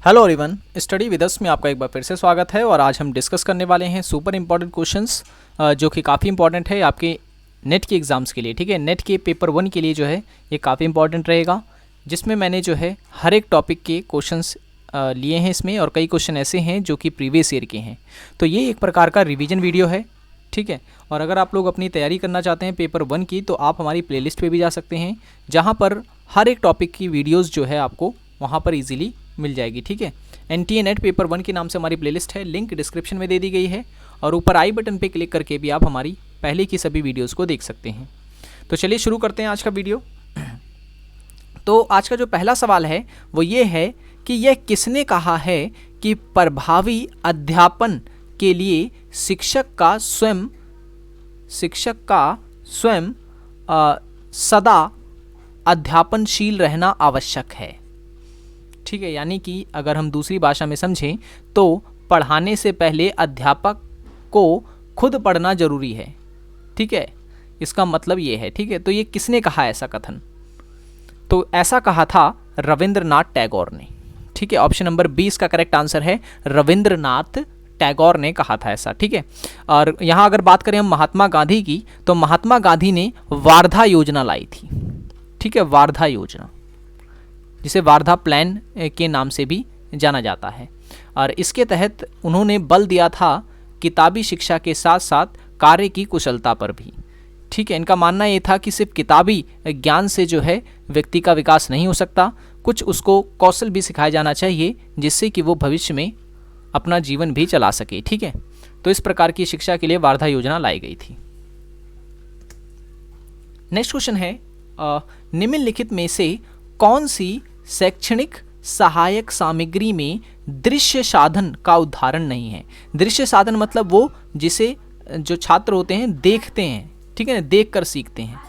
Hello everyone, study with us में आपका एक बार फिर से स्वागत है। और आज हम डिस्कस करने वाले हैं सुपर इम्पॉर्टेंट क्वेश्चंस जो कि काफ़ी इंपॉर्टेंट है आपके नेट के एग्ज़ाम्स के लिए। ठीक है, नेट के पेपर 1 के लिए जो है ये काफ़ी इंपॉर्टेंट रहेगा, जिसमें मैंने जो है हर एक टॉपिक के क्वेश्चंस लिए हैं इसमें, और कई क्वेश्चन ऐसे हैं जो कि प्रीवियस ईयर के हैं। तो ये एक प्रकार का रिवीजन वीडियो है। ठीक है, और अगर आप लोग अपनी तैयारी करना चाहते हैं पेपर 1 की, तो आप हमारी प्लेलिस्ट पे भी जा सकते हैं, जहाँ पर हर एक टॉपिक की वीडियोज़ जो है आपको वहाँ पर ईजिली मिल जाएगी। ठीक है, NTA नेट पेपर 1 के नाम से हमारी प्लेलिस्ट है, लिंक डिस्क्रिप्शन में दे दी गई है, और ऊपर आई बटन पे क्लिक करके भी आप हमारी पहले की सभी वीडियोस को देख सकते हैं। तो चलिए शुरू करते हैं आज का वीडियो। तो आज का जो पहला सवाल है वो ये है कि यह किसने कहा है कि प्रभावी अध्यापन के लिए शिक्षक का स्वयं सदा अध्यापनशील रहना आवश्यक है। ठीक है, यानी कि अगर हम दूसरी भाषा में समझें तो पढ़ाने से पहले अध्यापक को खुद पढ़ना जरूरी है। ठीक है, इसका मतलब ये है। ठीक है, तो ये किसने कहा ऐसा कथन? तो ऐसा कहा था रविंद्रनाथ टैगोर ने। ठीक है, ऑप्शन नंबर 20 का करेक्ट आंसर है, रविंद्रनाथ टैगोर ने कहा था ऐसा। ठीक है, और यहाँ अगर बात करें हम महात्मा गांधी की, तो महात्मा गांधी ने वार्धा योजना लाई थी। ठीक है, वार्धा योजना, जिसे वार्धा प्लान के नाम से भी जाना जाता है, और इसके तहत उन्होंने बल दिया था किताबी शिक्षा के साथ साथ कार्य की कुशलता पर भी। ठीक है, इनका मानना ये था कि सिर्फ किताबी ज्ञान से जो है व्यक्ति का विकास नहीं हो सकता, कुछ उसको कौशल भी सिखाया जाना चाहिए, जिससे कि वो भविष्य में अपना जीवन भी चला सके। ठीक है, तो इस प्रकार की शिक्षा के लिए वार्धा योजना लाई गई थी। नेक्स्ट क्वेश्चन है, निम्नलिखित में से कौन सी शैक्षणिक सहायक सामग्री में दृश्य साधन का उदाहरण नहीं है? दृश्य साधन मतलब वो जिसे जो छात्र होते हैं देखते हैं, ठीक है ना, देख कर सीखते हैं,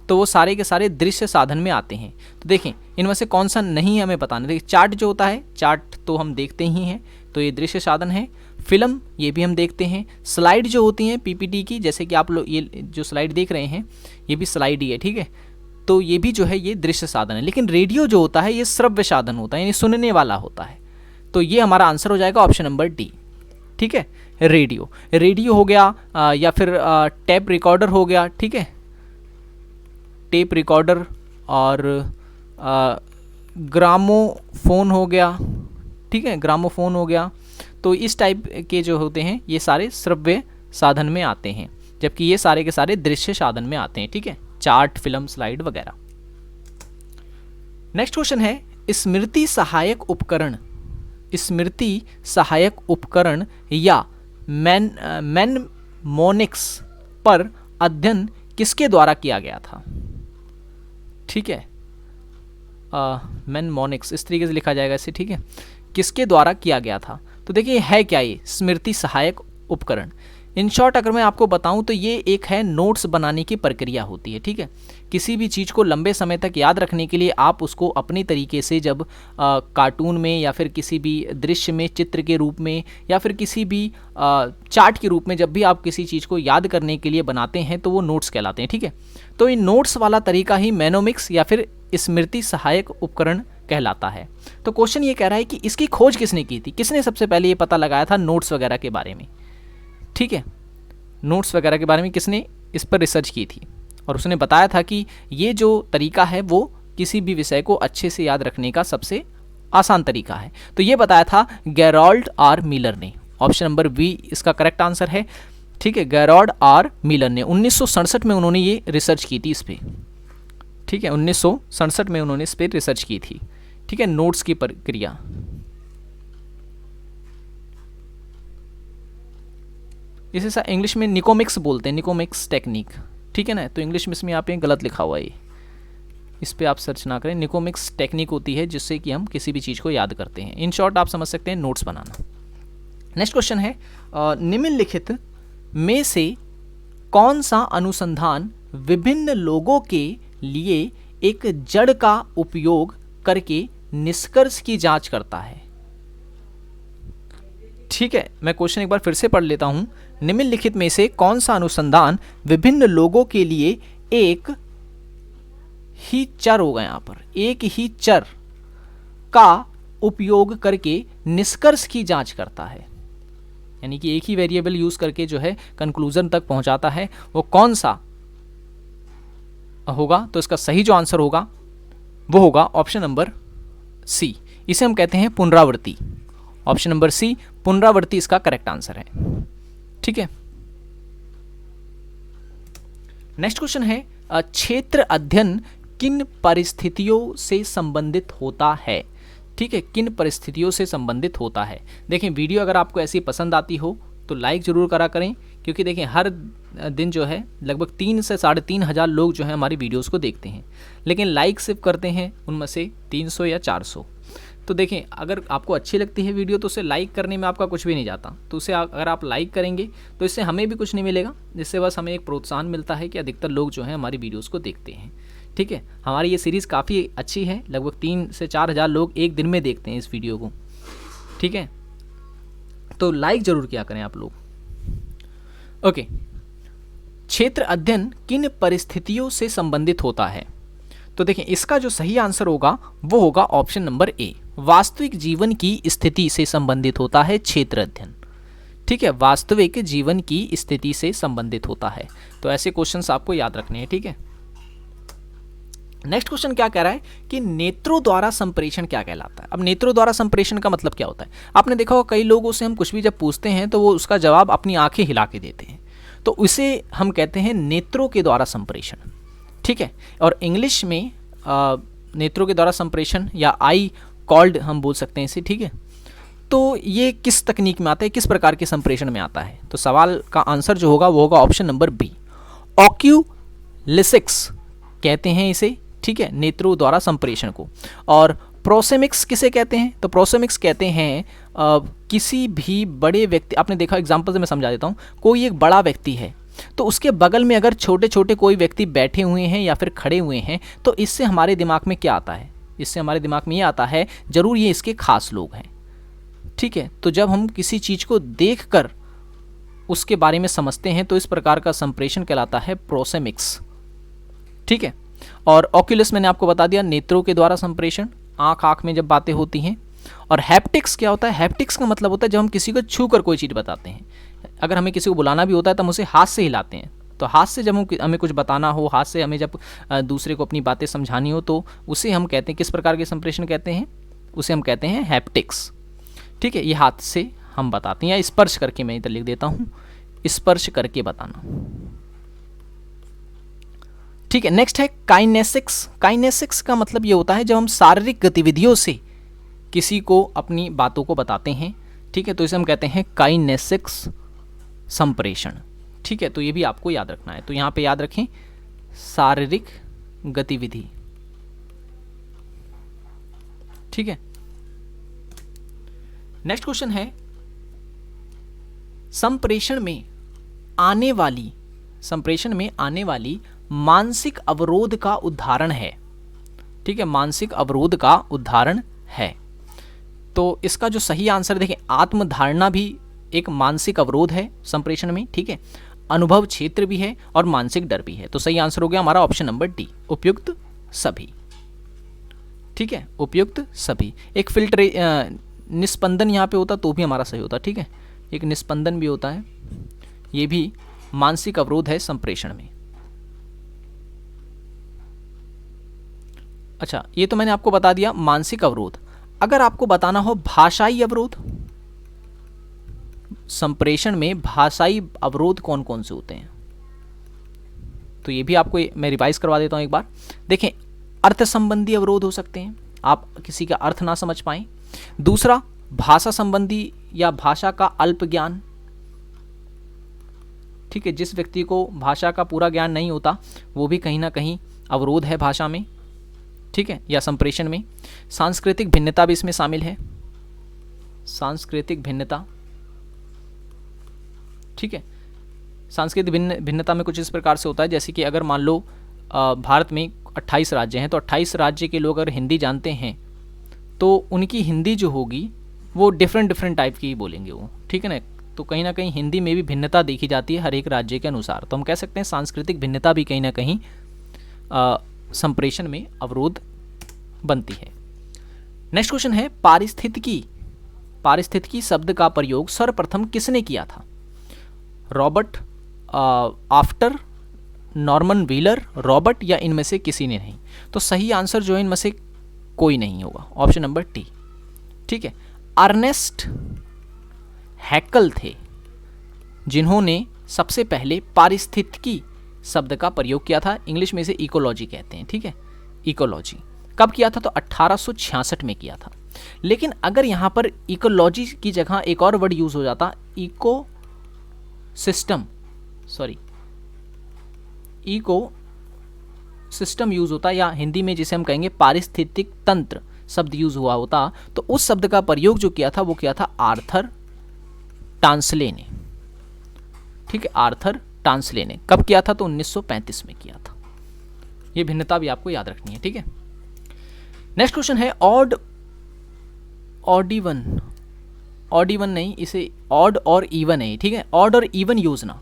तो वो सारे के सारे दृश्य साधन में आते हैं। तो देखें इनमें से कौन सा नहीं है हमें बताना। देखिए चार्ट जो होता है, चार्ट तो हम देखते ही हैं, तो ये दृश्य साधन है। फिल्म, ये भी हम देखते हैं। स्लाइड जो होती हैं PPT की, जैसे कि आप लोग ये जो स्लाइड देख रहे हैं, ये भी स्लाइड ही है। ठीक है, तो ये भी जो है ये दृश्य साधन है। लेकिन रेडियो जो होता है ये श्रव्य साधन होता है, यानी सुनने वाला होता है। तो ये हमारा आंसर हो जाएगा ऑप्शन नंबर डी। ठीक है, रेडियो हो गया, या फिर टेप रिकॉर्डर हो गया। ठीक है, टेप रिकॉर्डर, और ग्रामोफोन हो गया। ठीक है, ग्रामोफोन हो गया। तो इस टाइप के जो होते हैं ये सारे श्रव्य साधन में आते हैं, जबकि ये सारे के सारे दृश्य साधन में आते हैं। ठीक है, चार्ट, फिल्म, स्लाइड वगैरह। नेक्स्ट क्वेश्चन है, स्मृति सहायक उपकरण या मैनमोनिक्स पर अध्ययन किसके द्वारा किया गया था? ठीक है, मैनमोनिक्स इस तरीके से लिखा जाएगा इसे। ठीक है, किसके द्वारा किया गया था? तो देखिए है क्या ये स्मृति सहायक उपकरण। इन शॉर्ट अगर मैं आपको बताऊं तो ये एक है नोट्स बनाने की प्रक्रिया होती है। ठीक है, किसी भी चीज़ को लंबे समय तक याद रखने के लिए आप उसको अपनी तरीके से जब कार्टून में या फिर किसी भी दृश्य में, चित्र के रूप में, या फिर किसी भी चार्ट के रूप में जब भी आप किसी चीज़ को याद करने के लिए बनाते हैं तो वो नोट्स कहलाते हैं। ठीक है, तो इन नोट्स वाला तरीका ही मैनोमिक्स या फिर स्मृति सहायक उपकरण कहलाता है। तो क्वेश्चन ये कह रहा है कि इसकी खोज किसने की थी, किसने सबसे पहले ये पता लगाया था नोट्स वगैरह के बारे में। ठीक है, नोट्स वगैरह के बारे में किसने इस पर रिसर्च की थी, और उसने बताया था कि ये जो तरीका है वो किसी भी विषय को अच्छे से याद रखने का सबसे आसान तरीका है। तो ये बताया था गेरोल्ड आर मिलर ने। ऑप्शन नंबर बी इसका करेक्ट आंसर है। ठीक है, गेरोल्ड आर मिलर ने 1967 में उन्होंने ये रिसर्च की थी इस पर। ठीक है, 1967 में उन्होंने इस पर रिसर्च की थी। ठीक है, नोट्स की प्रक्रिया। इसे इंग्लिश में निकोमिक्स बोलते हैं, निकोमिक्स टेक्निक। ठीक है ना, तो इंग्लिश में इसमें यहाँ पे गलत लिखा हुआ है, इस पर आप सर्च ना करें। निकोमिक्स टेक्निक होती है जिससे कि हम किसी भी चीज़ को याद करते हैं। इन शॉर्ट आप समझ सकते हैं नोट्स बनाना। नेक्स्ट क्वेश्चन है, निम्नलिखित में से कौन सा अनुसंधान विभिन्न लोगों के लिए एक जड़ का उपयोग करके निष्कर्ष की जांच करता है? ठीक है, मैं क्वेश्चन एक बार फिर से पढ़ लेता हूं। निम्नलिखित में से कौन सा अनुसंधान विभिन्न लोगों के लिए एक ही चर होगा, यहाँ पर एक ही चर का उपयोग करके निष्कर्ष की जांच करता है, यानी कि एक ही वेरिएबल यूज करके जो है कंक्लूजन तक पहुंचाता है, वो कौन सा होगा? तो इसका सही जो आंसर होगा वो होगा ऑप्शन नंबर सी, इसे हम कहते हैं पुनरावृत्ति। ऑप्शन नंबर सी पुनरावृत्ति इसका करेक्ट आंसर है। ठीक है, नेक्स्ट क्वेश्चन है क्षेत्र अध्ययन किन परिस्थितियों से संबंधित होता है? ठीक है, किन परिस्थितियों से संबंधित होता है? देखें, वीडियो अगर आपको ऐसी पसंद आती हो तो लाइक ज़रूर करा करें, क्योंकि देखें हर दिन जो है लगभग 3 से 3,500 लोग जो है हमारी वीडियोस को देखते हैं, लेकिन लाइक सिर्फ करते हैं उनमें से 300 या 400। तो देखें, अगर आपको अच्छी लगती है वीडियो तो उसे लाइक करने में आपका कुछ भी नहीं जाता, तो उसे अगर आप लाइक करेंगे तो इससे हमें भी कुछ नहीं मिलेगा, जिससे बस हमें एक प्रोत्साहन मिलता है कि अधिकतर लोग जो हैं हमारी वीडियोस को देखते हैं। ठीक है, हमारी ये सीरीज़ काफ़ी अच्छी है, लगभग 3 से 4,000 लोग एक दिन में देखते हैं इस वीडियो को। ठीक है, तो लाइक ज़रूर किया करें आप लोग। ओके, क्षेत्र अध्ययन किन परिस्थितियों से संबंधित होता है? तो देखें, इसका जो सही आंसर होगा वो होगा ऑप्शन नंबर ए, वास्तविक जीवन की स्थिति से संबंधित होता है क्षेत्र अध्ययन। ठीक है, वास्तविक जीवन की स्थिति से संबंधित होता है। तो ऐसे क्वेश्चंस आपको याद रखने हैं। ठीक है, नेक्स्ट क्वेश्चन क्या कह रहा है कि नेत्रों द्वारा संप्रेषण क्या कहलाता है? अब नेत्रों द्वारा संप्रेषण का मतलब क्या होता है? आपने देखा होगा कई लोगों से हम कुछ भी जब पूछते हैं तो वो उसका जवाब अपनी आंखें हिला के देते हैं, तो उसे हम कहते हैं नेत्रों के द्वारा संप्रेषण। ठीक है, और इंग्लिश में नेत्रों के द्वारा संप्रेषण या आई कॉल्ड हम बोल सकते हैं इसे। ठीक है, तो ये किस तकनीक में आता है, किस प्रकार के संप्रेषण में आता है? तो सवाल का आंसर जो होगा वो होगा ऑप्शन नंबर बी, ऑक्यूलिसिक्स कहते हैं इसे। ठीक है, नेत्रों द्वारा संप्रेषण को। और प्रोसेमिक्स किसे कहते हैं? तो प्रोसेमिक्स कहते हैं किसी भी बड़े व्यक्ति, आपने देखा, एग्जाम्पल से मैं समझा देता हूँ, कोई एक बड़ा व्यक्ति है तो उसके बगल में अगर छोटे छोटे कोई व्यक्ति बैठे हुए हैं या फिर खड़े हुए हैं, तो इससे हमारे दिमाग में क्या आता है? इससे हमारे दिमाग में ये आता है जरूर ये इसके खास लोग हैं। ठीक है, तो जब हम किसी चीज़ को देखकर उसके बारे में समझते हैं तो इस प्रकार का संप्रेषण कहलाता है प्रोसेमिक्स। ठीक है, और ऑक्यूलस मैंने आपको बता दिया, नेत्रों के द्वारा संप्रेषण, आँख में जब बातें होती हैं। और हैप्टिक्स क्या होता है? हैप्टिक्स का मतलब होता है जब हम किसी को छू कर कोई चीज़ बताते हैं। अगर हमें किसी को बुलाना भी होता है तो हम उसे हाथ से हिलाते हैं, तो हाथ से जब हमें कुछ बताना हो, हाथ से हमें जब दूसरे को अपनी बातें समझानी हो, तो उसे हम कहते हैं, किस प्रकार के संप्रेषण कहते हैं? उसे हम कहते हैं हैप्टिक्स। ठीक है, ये हाथ से हम बताते हैं, या स्पर्श करके, मैं इधर लिख देता हूँ, स्पर्श करके बताना। ठीक है, नेक्स्ट है काइनेसिक्स। काइनेसिक्स का मतलब ये होता है जब हम शारीरिक गतिविधियों से किसी को अपनी बातों को बताते हैं। ठीक है, तो इसे हम कहते हैं काइनेसिक्स संप्रेषण। ठीक है, तो ये भी आपको याद रखना है, तो यहाँ पे याद रखें शारीरिक गतिविधि। ठीक है, नेक्स्ट क्वेश्चन है संप्रेषण में आने वाली मानसिक अवरोध का उदाहरण है। ठीक है, मानसिक अवरोध का उदाहरण है। तो इसका जो सही आंसर देखें, आत्मधारणा भी एक मानसिक अवरोध है संप्रेषण में। ठीक है, अनुभव क्षेत्र भी है और मानसिक डर भी है। तो सही आंसर हो गया हमारा ऑप्शन नंबर डी, उपयुक्त सभी। ठीक है, उपयुक्त सभी। एक फिल्टर निस्पंदन यहाँ पे होता तो भी हमारा सही होता। ठीक है, एक निस्पंदन भी होता है, ये भी मानसिक अवरोध है संप्रेषण में। अच्छा, ये तो मैंने आपको बता दिया मानसिक अवरोध। अगर आपको बताना हो भाषाई अवरोध, संप्रेषण में भाषाई अवरोध कौन कौन से होते हैं, तो ये भी आपको मैं रिवाइज करवा देता हूं एक बार। देखें, अर्थ संबंधी अवरोध हो सकते हैं, आप किसी का अर्थ ना समझ पाएं। दूसरा, भाषा संबंधी या भाषा का अल्प ज्ञान। ठीक है, जिस व्यक्ति को भाषा का पूरा ज्ञान नहीं होता वो भी कहीं ना कहीं अवरोध है भाषा में। ठीक है, या संप्रेषण में। सांस्कृतिक भिन्नता भी इसमें शामिल है, सांस्कृतिक भिन्नता। ठीक है, सांस्कृतिक भिन्नता में कुछ इस प्रकार से होता है, जैसे कि अगर मान लो भारत में 28 राज्य हैं, तो 28 राज्य के लोग अगर हिंदी जानते हैं तो उनकी हिंदी जो होगी वो डिफरेंट टाइप की बोलेंगे वो। ठीक है ना, तो कहीं ना कहीं हिंदी में भी भिन्नता देखी जाती है हर एक राज्य के अनुसार। तो हम कह सकते हैं सांस्कृतिक भिन्नता भी कहीं ना कहीं संप्रेषण में अवरोध बनती है। नेक्स्ट क्वेश्चन है पारिस्थितिकी। पारिस्थितिकी शब्द का प्रयोग सर्वप्रथम किसने किया था? Robert after, Norman wheeler, Robert, या इनमें से किसी ने नहीं? तो सही आंसर जो है इनमें से कोई नहीं होगा, ऑप्शन नंबर टी। ठीक है, अर्नेस्ट हैकल थे जिन्होंने सबसे पहले पारिस्थितिकी शब्द का प्रयोग किया था। इंग्लिश में इसे इकोलॉजी कहते हैं। ठीक है, इकोलॉजी कब किया था? तो 1866 में किया था। लेकिन अगर यहाँ पर इकोलॉजी की जगह एक और वर्ड यूज हो जाता, ecosystem, sorry ecosystem use होता, या हिंदी में जिसे हम कहेंगे पारिस्थितिक तंत्र शब्द यूज हुआ होता, तो उस शब्द का प्रयोग जो किया था वो किया था आर्थर टांसले ने। ठीक है, आर्थर टांसले ने कब किया था? तो 1935 में किया था। ये भिन्नता भी आपको याद रखनी है। ठीक है, नेक्स्ट क्वेश्चन है ऑड इवन नहीं, इसे ऑड और इवन है। ठीक है, ऑड और इवन योजना,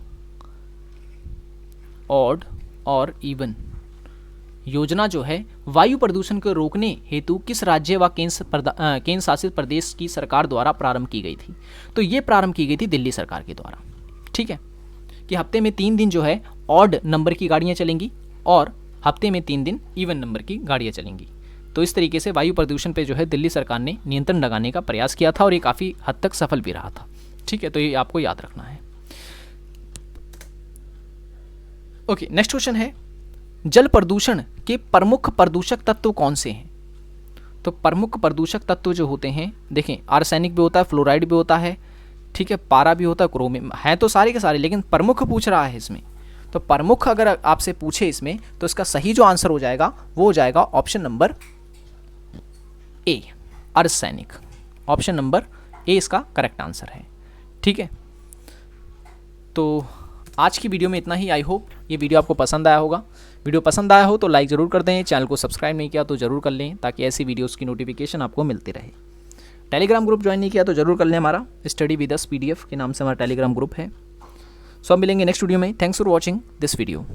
ऑड और इवन योजना जो है वायु प्रदूषण को रोकने हेतु किस राज्य व केंद्र शासित प्रदेश की सरकार द्वारा प्रारंभ की गई थी? तो ये प्रारंभ की गई थी दिल्ली सरकार के द्वारा। ठीक है, कि हफ्ते में 3 दिन जो है ऑड नंबर की गाड़ियाँ चलेंगी और हफ्ते में 3 दिन इवन नंबर की गाड़ियाँ चलेंगी। तो इस तरीके से वायु प्रदूषण पे जो है दिल्ली सरकार ने नियंत्रण लगाने का प्रयास किया था और ये काफ़ी हद तक सफल भी रहा था। ठीक है, तो ये आपको याद रखना है। ओके, नेक्स्ट क्वेश्चन है जल प्रदूषण के प्रमुख प्रदूषक तत्व कौन से हैं? तो प्रमुख प्रदूषक तत्व जो होते हैं, देखें, आर्सेनिक भी होता है, फ्लोराइड भी होता है, ठीक है, पारा भी होता है, क्रोमियम है, तो सारे के सारे, लेकिन प्रमुख पूछ रहा है इसमें। तो प्रमुख अगर आपसे पूछे इसमें, तो इसका सही जो आंसर हो जाएगा वो हो जाएगा option number A, arsenic. Option number A इसका करेक्ट आंसर है। ठीक है, तो आज की वीडियो में इतना ही। आई होप ये वीडियो आपको पसंद आया होगा। वीडियो पसंद आया हो तो लाइक ज़रूर कर दें, चैनल को सब्सक्राइब नहीं किया तो ज़रूर कर लें, ताकि ऐसी वीडियोस की नोटिफिकेशन आपको मिलती रहे। टेलीग्राम ग्रुप ज्वाइन नहीं किया तो ज़रूर कर लें, हमारा स्टडी विद अस PDF के नाम से हमारा टेलीग्राम ग्रुप है। सो अब मिलेंगे नेक्स्ट वीडियो में। Thanks for watching this video.